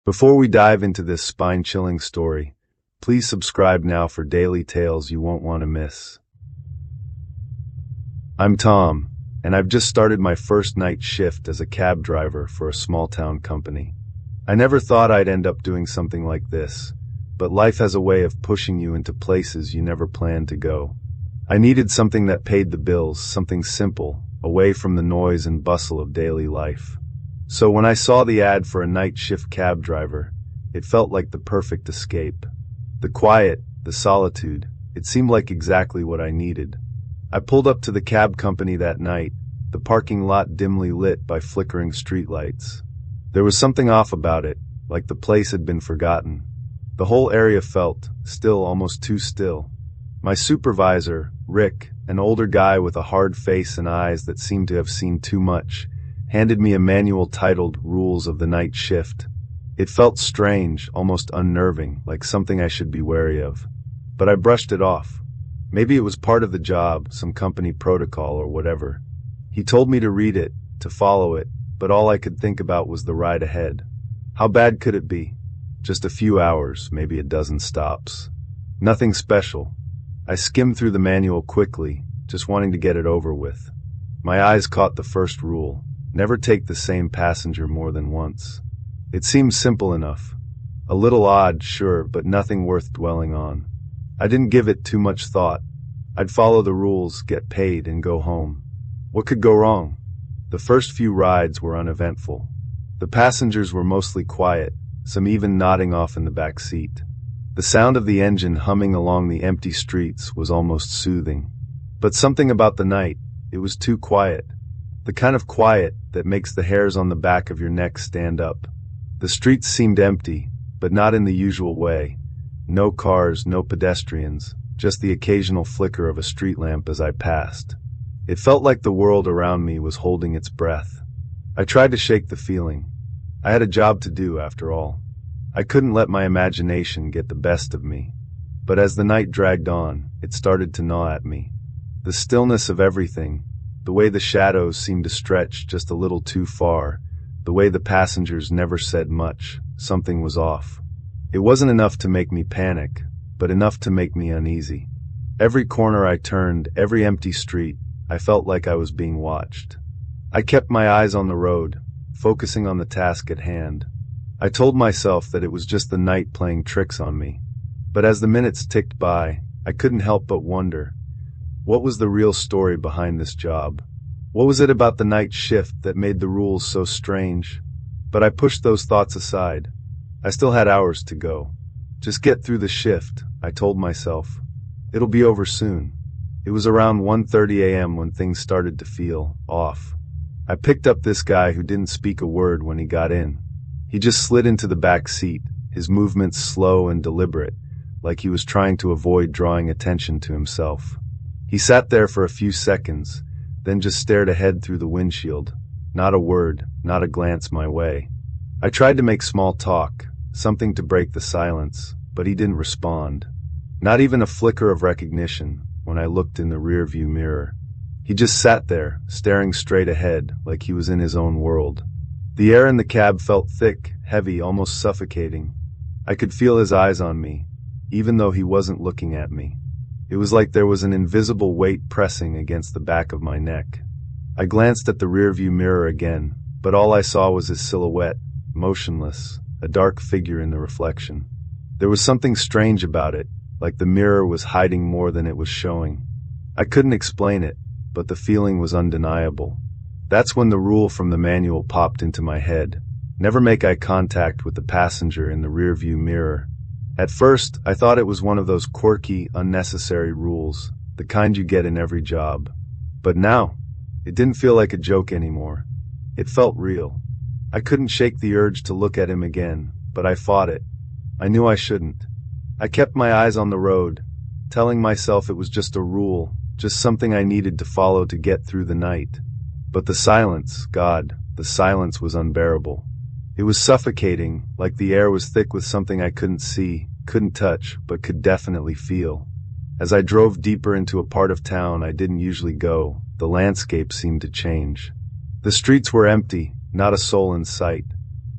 Before we dive into this spine-chilling story, please subscribe now for daily tales you won't want to miss. I'm Tom, and I've just started my first night shift as a cab driver for a small-town company. I never thought I'd end up doing something like this, but life has a way of pushing you into places you never planned to go. I needed something that paid the bills, something simple, away from the noise and bustle of daily life. So when I saw the ad for a night shift cab driver, it felt like the perfect escape. The quiet, the solitude, it seemed like exactly what I needed. I pulled up to the cab company that night, the parking lot dimly lit by flickering streetlights. There was something off about it, like the place had been forgotten. The whole area felt still, almost too still. My supervisor, Rick, an older guy with a hard face and eyes that seemed to have seen too much, handed me a manual titled Rules of the Night Shift. It felt strange, almost unnerving, like something I should be wary of. But I brushed it off. Maybe it was part of the job, some company protocol or whatever. He told me to read it, to follow it, but all I could think about was the ride ahead. How bad could it be? Just a few hours, maybe a dozen stops. Nothing special. I skimmed through the manual quickly, just wanting to get it over with. My eyes caught the first rule. Never take the same passenger more than once. It seemed simple enough. A little odd, sure, but nothing worth dwelling on. I didn't give it too much thought. I'd follow the rules, get paid, and go home. What could go wrong? The first few rides were uneventful. The passengers were mostly quiet, some even nodding off in the back seat. The sound of the engine humming along the empty streets was almost soothing. But something about the night, it was too quiet. The kind of quiet that makes the hairs on the back of your neck stand up. The streets seemed empty, but not in the usual way. No cars, no pedestrians, just the occasional flicker of a street lamp as I passed. It felt like the world around me was holding its breath. I tried to shake the feeling. I had a job to do, after all. I couldn't let my imagination get the best of me. But as the night dragged on, it started to gnaw at me. The stillness of everything, the way the shadows seemed to stretch just a little too far, the way the passengers never said much, something was off. It wasn't enough to make me panic, but enough to make me uneasy. Every corner I turned, every empty street, I felt like I was being watched. I kept my eyes on the road, focusing on the task at hand. I told myself that it was just the night playing tricks on me. But as the minutes ticked by, I couldn't help but wonder, what was the real story behind this job? What was it about the night shift that made the rules so strange? But I pushed those thoughts aside. I still had hours to go. Just get through the shift, I told myself. It'll be over soon. It was around 1:30 a.m. when things started to feel off. I picked up this guy who didn't speak a word when he got in. He just slid into the back seat, his movements slow and deliberate, like he was trying to avoid drawing attention to himself. He sat there for a few seconds, then just stared ahead through the windshield. Not a word, not a glance my way. I tried to make small talk, something to break the silence, but he didn't respond. Not even a flicker of recognition when I looked in the rearview mirror. He just sat there, staring straight ahead, like he was in his own world. The air in the cab felt thick, heavy, almost suffocating. I could feel his eyes on me, even though he wasn't looking at me. It was like there was an invisible weight pressing against the back of my neck. I glanced at the rearview mirror again, but all I saw was his silhouette, motionless, a dark figure in the reflection. There was something strange about it, like the mirror was hiding more than it was showing. I couldn't explain it, but the feeling was undeniable. That's when the rule from the manual popped into my head. Never make eye contact with the passenger in the rearview mirror. At first, I thought it was one of those quirky, unnecessary rules, the kind you get in every job. But now, it didn't feel like a joke anymore. It felt real. I couldn't shake the urge to look at him again, but I fought it. I knew I shouldn't. I kept my eyes on the road, telling myself it was just a rule, just something I needed to follow to get through the night. But the silence, God, the silence was unbearable. It was suffocating, like the air was thick with something I couldn't see, couldn't touch, but could definitely feel. As I drove deeper into a part of town I didn't usually go, the landscape seemed to change. The streets were empty, not a soul in sight.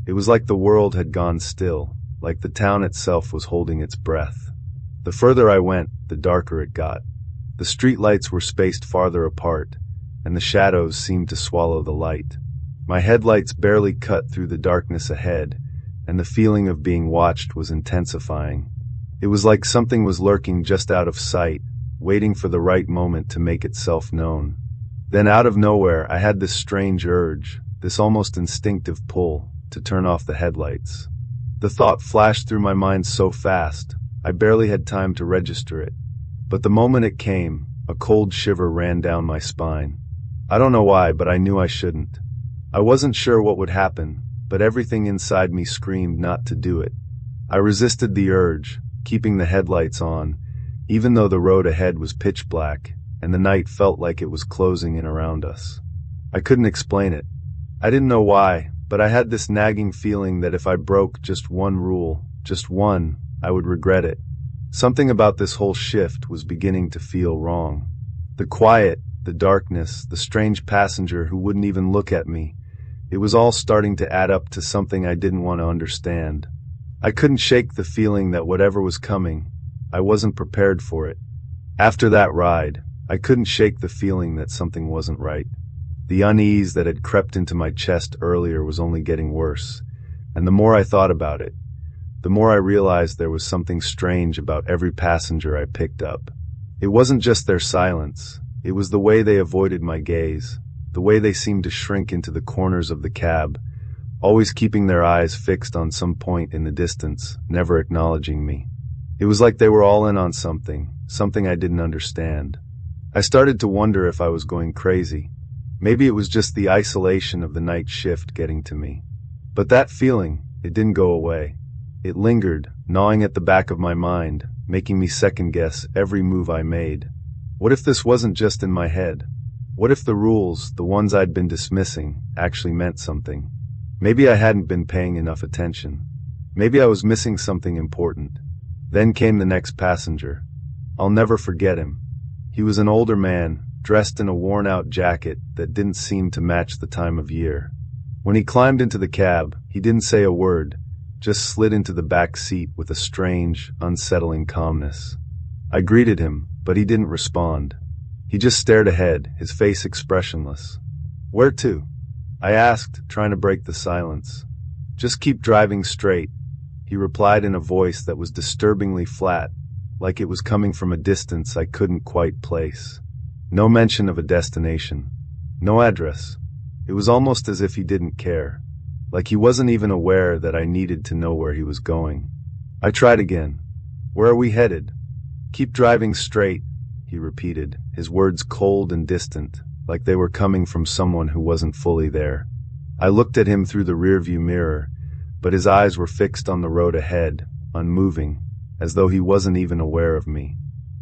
It was like the world had gone still, like the town itself was holding its breath. The further I went, the darker it got. The streetlights were spaced farther apart, and the shadows seemed to swallow the light. My headlights barely cut through the darkness ahead, and the feeling of being watched was intensifying. It was like something was lurking just out of sight, waiting for the right moment to make itself known. Then out of nowhere, I had this strange urge, this almost instinctive pull, to turn off the headlights. The thought flashed through my mind so fast, I barely had time to register it. But the moment it came, a cold shiver ran down my spine. I don't know why, but I knew I shouldn't. I wasn't sure what would happen, but everything inside me screamed not to do it. I resisted the urge, keeping the headlights on, even though the road ahead was pitch black, and the night felt like it was closing in around us. I couldn't explain it. I didn't know why, but I had this nagging feeling that if I broke just one rule, just one, I would regret it. Something about this whole shift was beginning to feel wrong. The quiet, the darkness, the strange passenger who wouldn't even look at me, it was all starting to add up to something I didn't want to understand. I couldn't shake the feeling that whatever was coming, I wasn't prepared for it. After that ride, I couldn't shake the feeling that something wasn't right. The unease that had crept into my chest earlier was only getting worse, and the more I thought about it, the more I realized there was something strange about every passenger I picked up. It wasn't just their silence, it was the way they avoided my gaze, the way they seemed to shrink into the corners of the cab, always keeping their eyes fixed on some point in the distance, never acknowledging me. It was like they were all in on something I didn't understand. I started to wonder if I was going crazy. Maybe it was just the isolation of the night shift getting to me. But that feeling, it didn't go away. It lingered, gnawing at the back of my mind, making me second-guess every move I made. What if this wasn't just in my head? What if the rules, the ones I'd been dismissing, actually meant something? Maybe I hadn't been paying enough attention. Maybe I was missing something important. Then came the next passenger. I'll never forget him. He was an older man, dressed in a worn-out jacket that didn't seem to match the time of year. When he climbed into the cab, he didn't say a word, just slid into the back seat with a strange, unsettling calmness. I greeted him, but he didn't respond. He just stared ahead, his face expressionless. "Where to?" I asked, trying to break the silence. "Just keep driving straight," he replied in a voice that was disturbingly flat, like it was coming from a distance I couldn't quite place. No mention of a destination. No address. It was almost as if he didn't care. Like he wasn't even aware that I needed to know where he was going. I tried again. "Where are we headed?" "Keep driving straight," he repeated, his words cold and distant, like they were coming from someone who wasn't fully there. I looked at him through the rearview mirror, but his eyes were fixed on the road ahead, unmoving, as though he wasn't even aware of me.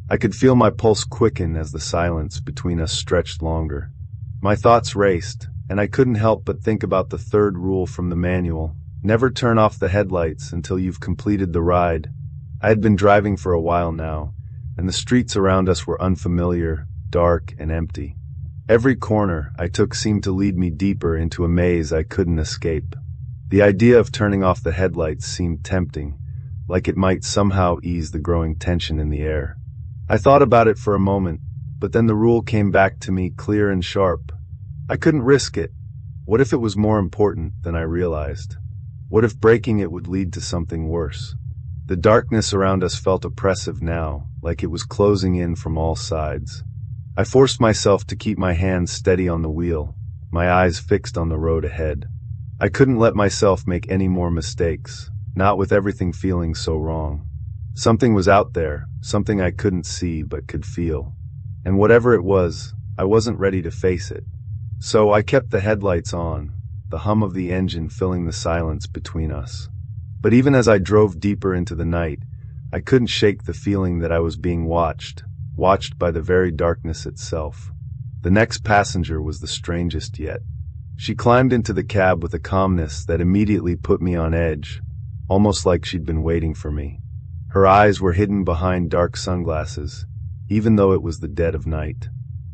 I could feel my pulse quicken as the silence between us stretched longer. My thoughts raced, and I couldn't help but think about the third rule from the manual: never turn off the headlights until you've completed the ride. I had been driving for a while now, and the streets around us were unfamiliar, dark, and empty. Every corner I took seemed to lead me deeper into a maze I couldn't escape. The idea of turning off the headlights seemed tempting, like it might somehow ease the growing tension in the air. I thought about it for a moment, but then the rule came back to me clear and sharp. I couldn't risk it. What if it was more important than I realized? What if breaking it would lead to something worse? The darkness around us felt oppressive now, like it was closing in from all sides. I forced myself to keep my hands steady on the wheel, my eyes fixed on the road ahead. I couldn't let myself make any more mistakes, not with everything feeling so wrong. Something was out there, something I couldn't see but could feel. And whatever it was, I wasn't ready to face it. So I kept the headlights on, the hum of the engine filling the silence between us. But even as I drove deeper into the night, I couldn't shake the feeling that I was being watched by the very darkness itself. The next passenger was the strangest yet. She climbed into the cab with a calmness that immediately put me on edge, almost like she'd been waiting for me. Her eyes were hidden behind dark sunglasses, even though it was the dead of night.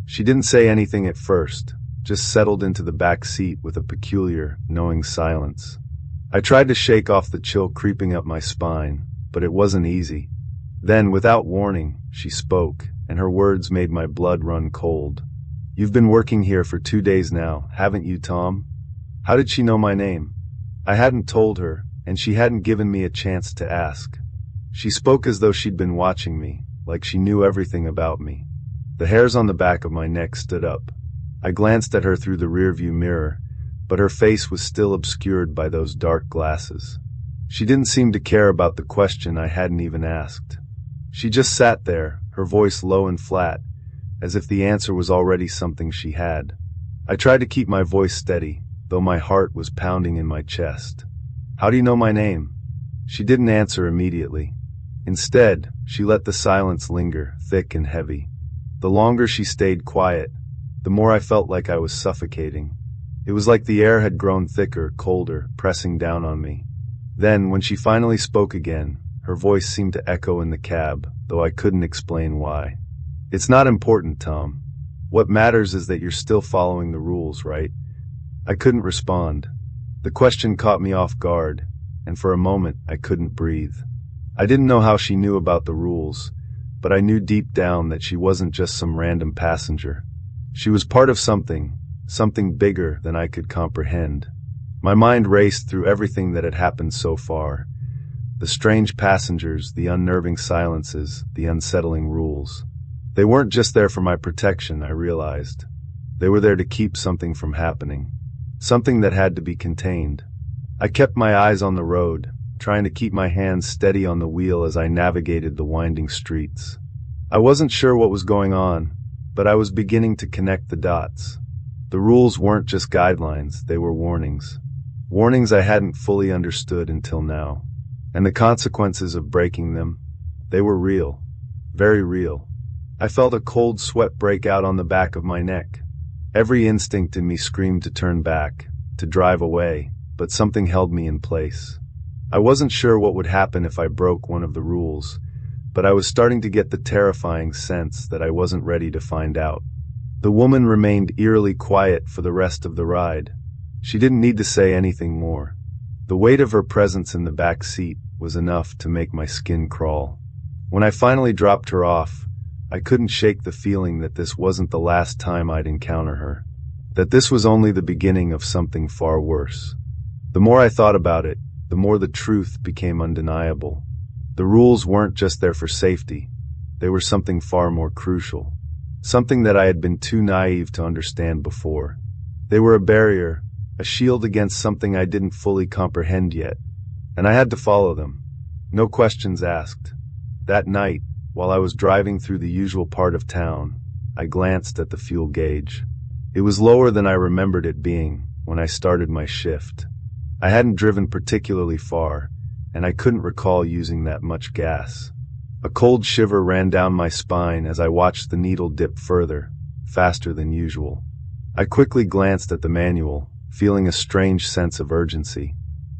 She didn't say anything at first, just settled into the back seat with a peculiar, knowing silence. I tried to shake off the chill creeping up my spine, but it wasn't easy. Then, without warning, she spoke, and her words made my blood run cold. "You've been working here for 2 days now, haven't you, Tom?" How did she know my name? I hadn't told her, and she hadn't given me a chance to ask. She spoke as though she'd been watching me, like she knew everything about me. The hairs on the back of my neck stood up. I glanced at her through the rearview mirror, but her face was still obscured by those dark glasses. She didn't seem to care about the question I hadn't even asked. She just sat there, her voice low and flat, as if the answer was already something she had. I tried to keep my voice steady, though my heart was pounding in my chest. "How do you know my name?" She didn't answer immediately. Instead, she let the silence linger, thick and heavy. The longer she stayed quiet, the more I felt like I was suffocating. It was like the air had grown thicker, colder, pressing down on me. Then, when she finally spoke again, her voice seemed to echo in the cab, though I couldn't explain why. "It's not important, Tom. What matters is that you're still following the rules, right?" I couldn't respond. The question caught me off guard, and for a moment I couldn't breathe. I didn't know how she knew about the rules, but I knew deep down that she wasn't just some random passenger. She was part of something bigger than I could comprehend. My mind raced through everything that had happened so far. The strange passengers, the unnerving silences, the unsettling rules. They weren't just there for my protection, I realized. They were there to keep something from happening. Something that had to be contained. I kept my eyes on the road, trying to keep my hands steady on the wheel as I navigated the winding streets. I wasn't sure what was going on, but I was beginning to connect the dots. The rules weren't just guidelines, they were warnings. Warnings I hadn't fully understood until now. And the consequences of breaking them, they were real. Very real. I felt a cold sweat break out on the back of my neck. Every instinct in me screamed to turn back, to drive away, but something held me in place. I wasn't sure what would happen if I broke one of the rules, but I was starting to get the terrifying sense that I wasn't ready to find out. The woman remained eerily quiet for the rest of the ride. She didn't need to say anything more. The weight of her presence in the back seat was enough to make my skin crawl. When I finally dropped her off, I couldn't shake the feeling that this wasn't the last time I'd encounter her. That this was only the beginning of something far worse. The more I thought about it, the more the truth became undeniable. The rules weren't just there for safety. They were something far more crucial. Something that I had been too naive to understand before. They were a barrier, a shield against something I didn't fully comprehend yet. And I had to follow them. No questions asked. That night, while I was driving through the usual part of town, I glanced at the fuel gauge. It was lower than I remembered it being when I started my shift. I hadn't driven particularly far, and I couldn't recall using that much gas. A cold shiver ran down my spine as I watched the needle dip further, faster than usual. I quickly glanced at the manual, feeling a strange sense of urgency.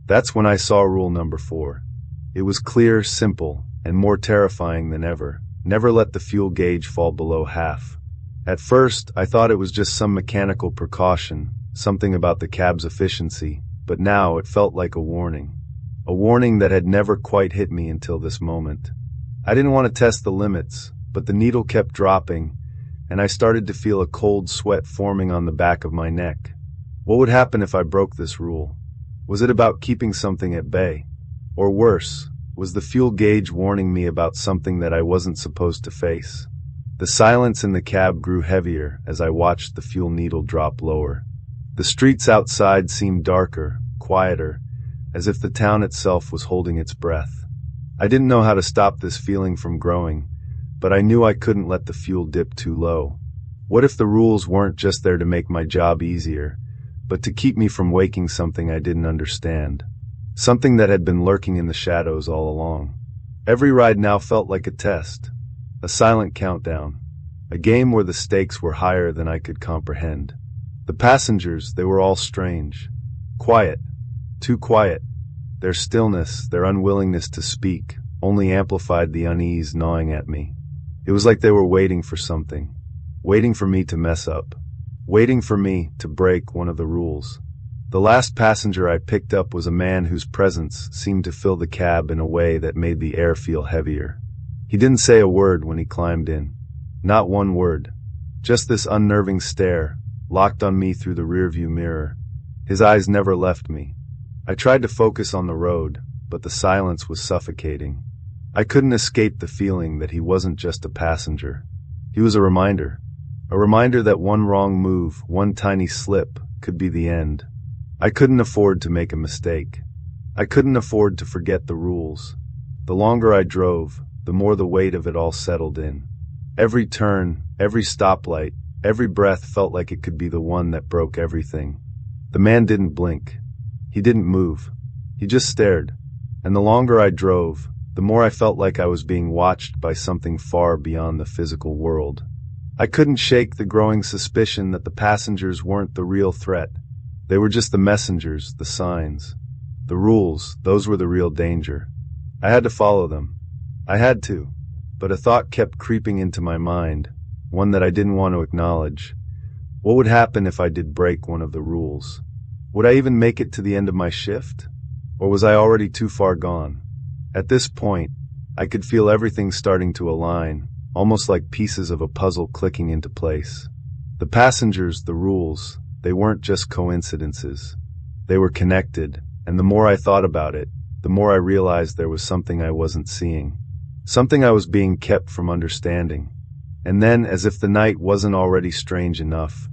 That's when I saw rule number 4. It was clear, simple, and more terrifying than ever. Never let the fuel gauge fall below half. At first, I thought it was just some mechanical precaution, something about the cab's efficiency, but now it felt like a warning. A warning that had never quite hit me until this moment. I didn't want to test the limits, but the needle kept dropping, and I started to feel a cold sweat forming on the back of my neck. What would happen if I broke this rule? Was it about keeping something at bay? Or worse, was the fuel gauge warning me about something that I wasn't supposed to face? The silence in the cab grew heavier as I watched the fuel needle drop lower. The streets outside seemed darker, quieter, as if the town itself was holding its breath. I didn't know how to stop this feeling from growing, but I knew I couldn't let the fuel dip too low. What if the rules weren't just there to make my job easier, but to keep me from waking something I didn't understand? Something that had been lurking in the shadows all along. Every ride now felt like a test, a silent countdown, a game where the stakes were higher than I could comprehend. The passengers, they were all strange. Quiet. Too quiet. Their stillness, their unwillingness to speak, only amplified the unease gnawing at me. It was like they were waiting for something. Waiting for me to mess up. Waiting for me to break one of the rules. The last passenger I picked up was a man whose presence seemed to fill the cab in a way that made the air feel heavier. He didn't say a word when he climbed in. Not one word. Just this unnerving stare, locked on me through the rearview mirror. His eyes never left me. I tried to focus on the road, but the silence was suffocating. I couldn't escape the feeling that he wasn't just a passenger. He was a reminder. A reminder that one wrong move, one tiny slip, could be the end. I couldn't afford to make a mistake. I couldn't afford to forget the rules. The longer I drove, the more the weight of it all settled in. Every turn, every stoplight, every breath felt like it could be the one that broke everything. The man didn't blink. He didn't move. He just stared. And the longer I drove, the more I felt like I was being watched by something far beyond the physical world. I couldn't shake the growing suspicion that the passengers weren't the real threat. They were just the messengers, the signs. The rules, those were the real danger. I had to follow them. I had to. But a thought kept creeping into my mind, one that I didn't want to acknowledge. What would happen if I did break one of the rules? Would I even make it to the end of my shift? Or was I already too far gone? At this point, I could feel everything starting to align, almost like pieces of a puzzle clicking into place. The passengers, the rules, they weren't just coincidences. They were connected, and the more I thought about it, the more I realized there was something I wasn't seeing. Something I was being kept from understanding. And then, as if the night wasn't already strange enough,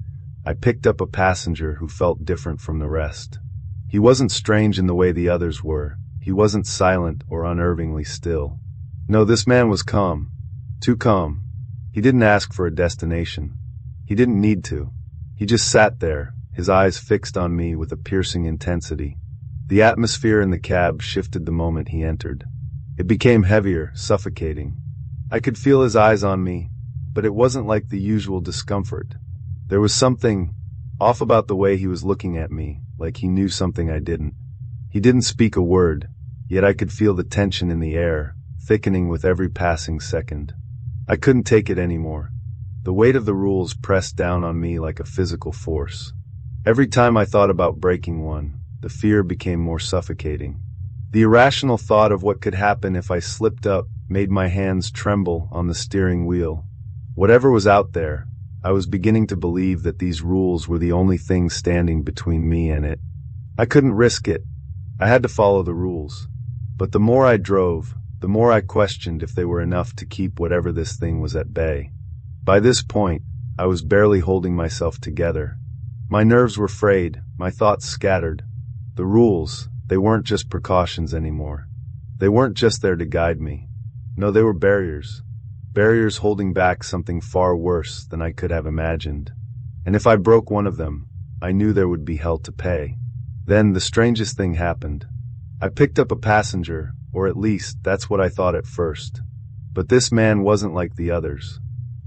I picked up a passenger who felt different from the rest. He wasn't strange in the way the others were. He wasn't silent or unnervingly still. No, this man was calm. Too calm. He didn't ask for a destination. He didn't need to. He just sat there, his eyes fixed on me with a piercing intensity. The atmosphere in the cab shifted the moment he entered. It became heavier, suffocating. I could feel his eyes on me, but it wasn't like the usual discomfort. There was something off about the way he was looking at me, like he knew something I didn't. He didn't speak a word, yet I could feel the tension in the air, thickening with every passing second. I couldn't take it anymore. The weight of the rules pressed down on me like a physical force. Every time I thought about breaking one, the fear became more suffocating. The irrational thought of what could happen if I slipped up made my hands tremble on the steering wheel. Whatever was out there, I was beginning to believe that these rules were the only thing standing between me and it. I couldn't risk it. I had to follow the rules. But the more I drove, the more I questioned if they were enough to keep whatever this thing was at bay. By this point, I was barely holding myself together. My nerves were frayed, my thoughts scattered. The rules, they weren't just precautions anymore. They weren't just there to guide me. No, they were barriers. Barriers holding back something far worse than I could have imagined. And if I broke one of them, I knew there would be hell to pay. Then the strangest thing happened. I picked up a passenger, or at least that's what I thought at first. But this man wasn't like the others.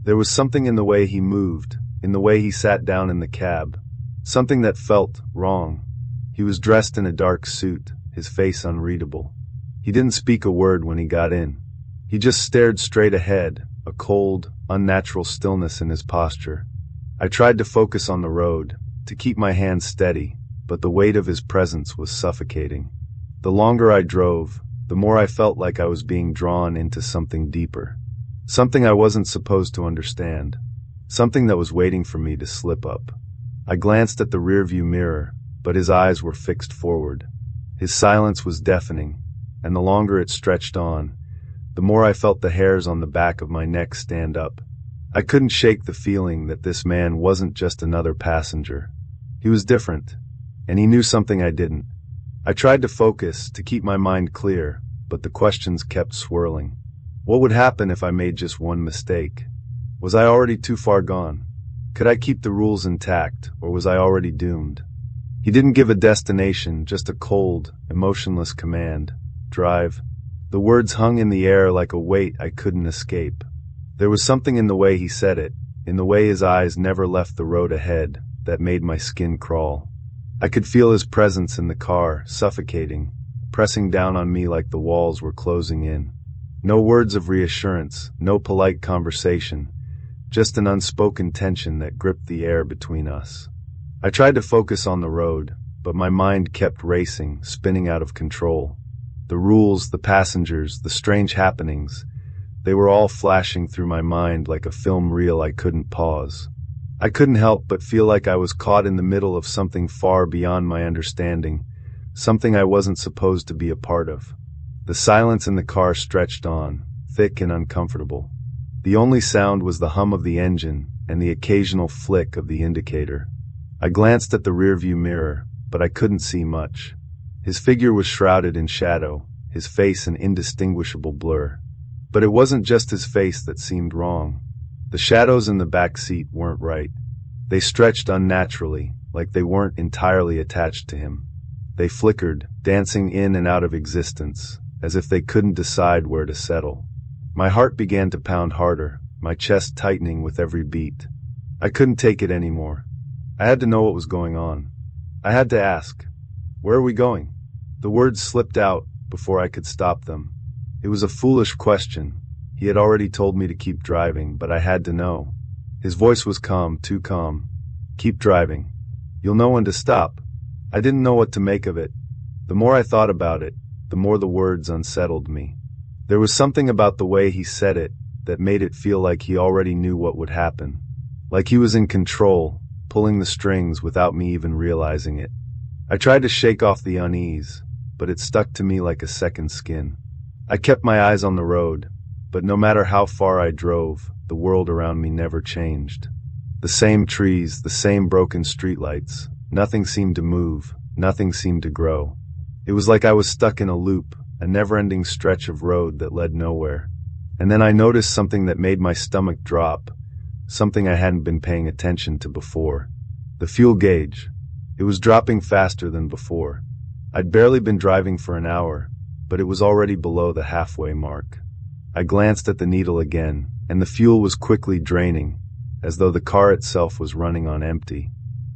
There was something in the way he moved, in the way he sat down in the cab. Something that felt wrong. He was dressed in a dark suit, his face unreadable. He didn't speak a word when he got in. He just stared straight ahead, a cold, unnatural stillness in his posture. I tried to focus on the road, to keep my hands steady, but the weight of his presence was suffocating. The longer I drove, the more I felt like I was being drawn into something deeper. Something I wasn't supposed to understand. Something that was waiting for me to slip up. I glanced at the rearview mirror, but his eyes were fixed forward. His silence was deafening, and the longer it stretched on, the more I felt the hairs on the back of my neck stand up. I couldn't shake the feeling that this man wasn't just another passenger. He was different, and he knew something I didn't. I tried to focus, to keep my mind clear, but the questions kept swirling. What would happen if I made just one mistake? Was I already too far gone? Could I keep the rules intact, or was I already doomed? He didn't give a destination, just a cold, emotionless command. Drive. The words hung in the air like a weight I couldn't escape. There was something in the way he said it, in the way his eyes never left the road ahead, that made my skin crawl. I could feel his presence in the car, suffocating, pressing down on me like the walls were closing in. No words of reassurance, no polite conversation, just an unspoken tension that gripped the air between us. I tried to focus on the road, but my mind kept racing, spinning out of control. The rules, the passengers, the strange happenings, they were all flashing through my mind like a film reel I couldn't pause. I couldn't help but feel like I was caught in the middle of something far beyond my understanding, something I wasn't supposed to be a part of. The silence in the car stretched on, thick and uncomfortable. The only sound was the hum of the engine and the occasional flick of the indicator. I glanced at the rearview mirror, but I couldn't see much. His figure was shrouded in shadow, his face an indistinguishable blur. But it wasn't just his face that seemed wrong. The shadows in the back seat weren't right. They stretched unnaturally, like they weren't entirely attached to him. They flickered, dancing in and out of existence, as if they couldn't decide where to settle. My heart began to pound harder, my chest tightening with every beat. I couldn't take it anymore. I had to know what was going on. I had to ask, "Where are we going?" The words slipped out before I could stop them. It was a foolish question. He had already told me to keep driving, but I had to know. His voice was calm, too calm. "Keep driving. You'll know when to stop." I didn't know what to make of it. The more I thought about it, the more the words unsettled me. There was something about the way he said it that made it feel like he already knew what would happen. Like he was in control, pulling the strings without me even realizing it. I tried to shake off the unease, but it stuck to me like a second skin. I kept my eyes on the road, but no matter how far I drove, the world around me never changed. The same trees, the same broken streetlights. Nothing seemed to move, nothing seemed to grow. It was like I was stuck in a loop, a never-ending stretch of road that led nowhere. And then I noticed something that made my stomach drop, something I hadn't been paying attention to before. The fuel gauge. It was dropping faster than before. I'd barely been driving for an hour, but it was already below the halfway mark. I glanced at the needle again, and the fuel was quickly draining, as though the car itself was running on empty.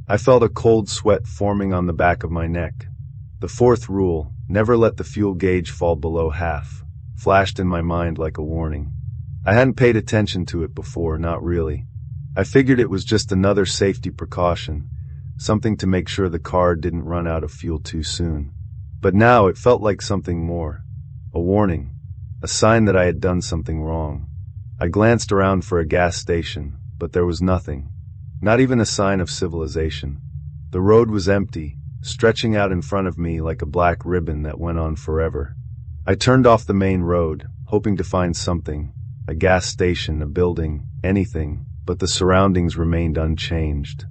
I felt a cold sweat forming on the back of my neck. The fourth rule, never let the fuel gauge fall below half, flashed in my mind like a warning. I hadn't paid attention to it before, not really. I figured it was just another safety precaution, something to make sure the car didn't run out of fuel too soon. But now it felt like something more. A warning. A sign that I had done something wrong. I glanced around for a gas station, but there was nothing. Not even a sign of civilization. The road was empty, stretching out in front of me like a black ribbon that went on forever. I turned off the main road, hoping to find something. A gas station, a building, anything, but the surroundings remained unchanged.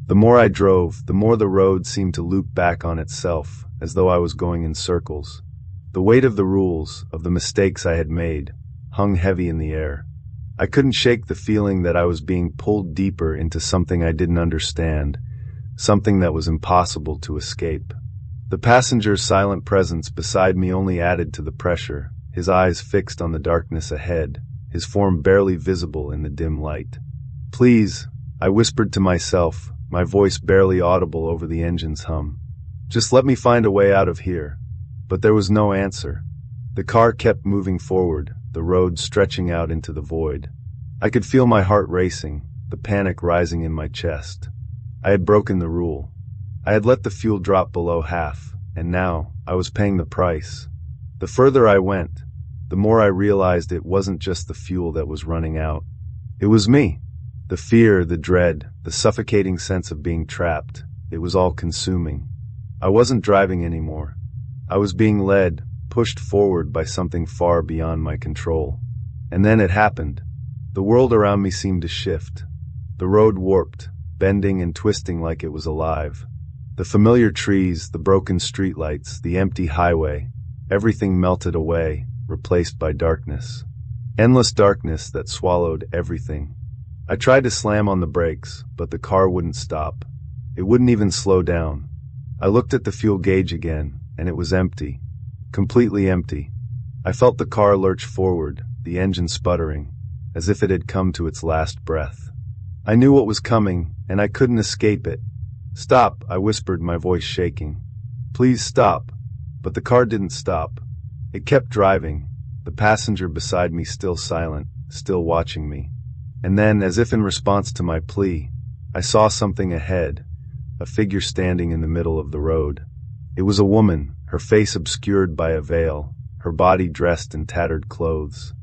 The more I drove, the more the road seemed to loop back on itself, as though I was going in circles. The weight of the rules, of the mistakes I had made, hung heavy in the air. I couldn't shake the feeling that I was being pulled deeper into something I didn't understand, something that was impossible to escape. The passenger's silent presence beside me only added to the pressure, his eyes fixed on the darkness ahead, his form barely visible in the dim light. "Please," I whispered to myself, my voice barely audible over the engine's hum. "Just let me find a way out of here." But there was no answer. The car kept moving forward, the road stretching out into the void. I could feel my heart racing, the panic rising in my chest. I had broken the rule. I had let the fuel drop below half, and now I was paying the price. The further I went, the more I realized it wasn't just the fuel that was running out. It was me. The fear, the dread, the suffocating sense of being trapped, it was all consuming. I wasn't driving anymore. I was being led, pushed forward by something far beyond my control. And then it happened. The world around me seemed to shift. The road warped, bending and twisting like it was alive. The familiar trees, the broken streetlights, the empty highway, everything melted away, replaced by darkness. Endless darkness that swallowed everything. I tried to slam on the brakes, but the car wouldn't stop. It wouldn't even slow down. I looked at the fuel gauge again, and it was empty. Completely empty. I felt the car lurch forward, the engine sputtering, as if it had come to its last breath. I knew what was coming, and I couldn't escape it. "Stop," I whispered, my voice shaking. "Please stop." But the car didn't stop. It kept driving, the passenger beside me still silent, still watching me. And then, as if in response to my plea, I saw something ahead, a figure standing in the middle of the road. It was a woman, her face obscured by a veil, her body dressed in tattered clothes.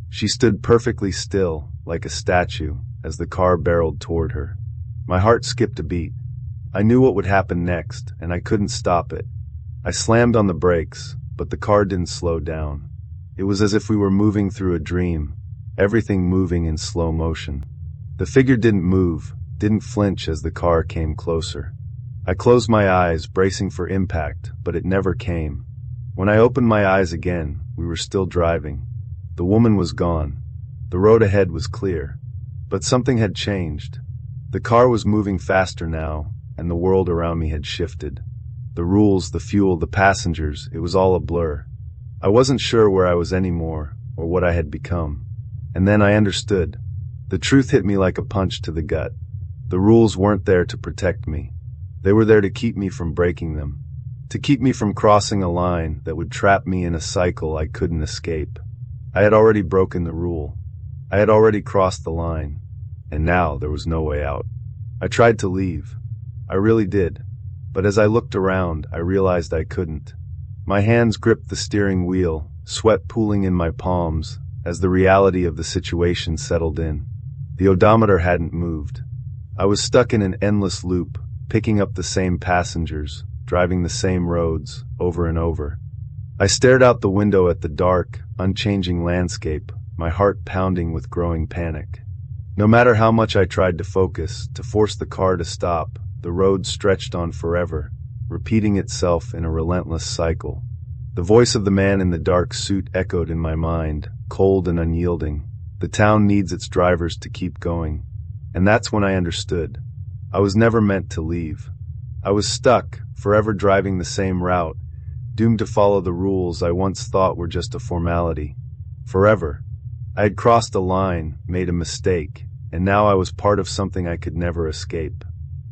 She stood perfectly still, like a statue, as the car barreled toward her. My heart skipped a beat. I knew what would happen next, and I couldn't stop it. I slammed on the brakes, but the car didn't slow down. It was as if we were moving through a dream, everything moving in slow motion. The figure didn't move, didn't flinch as the car came closer. I closed my eyes, bracing for impact, but it never came. When I opened my eyes again, we were still driving. The woman was gone. The road ahead was clear. But something had changed. The car was moving faster now, and the world around me had shifted. The rules, the fuel, the passengers, it was all a blur. I wasn't sure where I was anymore, or what I had become. And then I understood. The truth hit me like a punch to the gut. The rules weren't there to protect me. They were there to keep me from breaking them. To keep me from crossing a line that would trap me in a cycle I couldn't escape. I had already broken the rule. I had already crossed the line. And now there was no way out. I tried to leave. I really did. But as I looked around, I realized I couldn't. My hands gripped the steering wheel, sweat pooling in my palms, as the reality of the situation settled in. The odometer hadn't moved. I was stuck in an endless loop, picking up the same passengers, driving the same roads, over and over. I stared out the window at the dark, unchanging landscape, my heart pounding with growing panic. No matter how much I tried to focus, to force the car to stop, the road stretched on forever, repeating itself in a relentless cycle. The voice of the man in the dark suit echoed in my mind, cold and unyielding. The town needs its drivers to keep going. And that's when I understood. I was never meant to leave. I was stuck, forever driving the same route, doomed to follow the rules I once thought were just a formality. Forever. I had crossed a line, made a mistake, and now I was part of something I could never escape.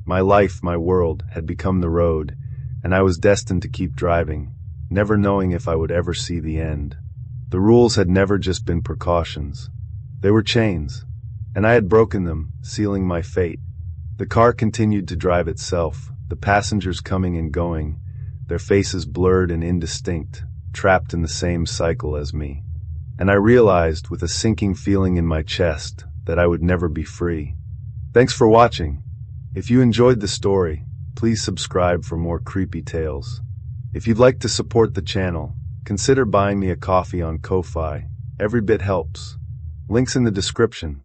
My life, my world, had become the road, and I was destined to keep driving, never knowing if I would ever see the end. The rules had never just been precautions. They were chains, and I had broken them, sealing my fate. The car continued to drive itself, the passengers coming and going, their faces blurred and indistinct, trapped in the same cycle as me. And I realized, with a sinking feeling in my chest, that I would never be free. Thanks for watching. If you enjoyed the story, please subscribe for more creepy tales. If you'd like to support the channel, consider buying me a coffee on Ko-Fi. Every bit helps. Links in the description.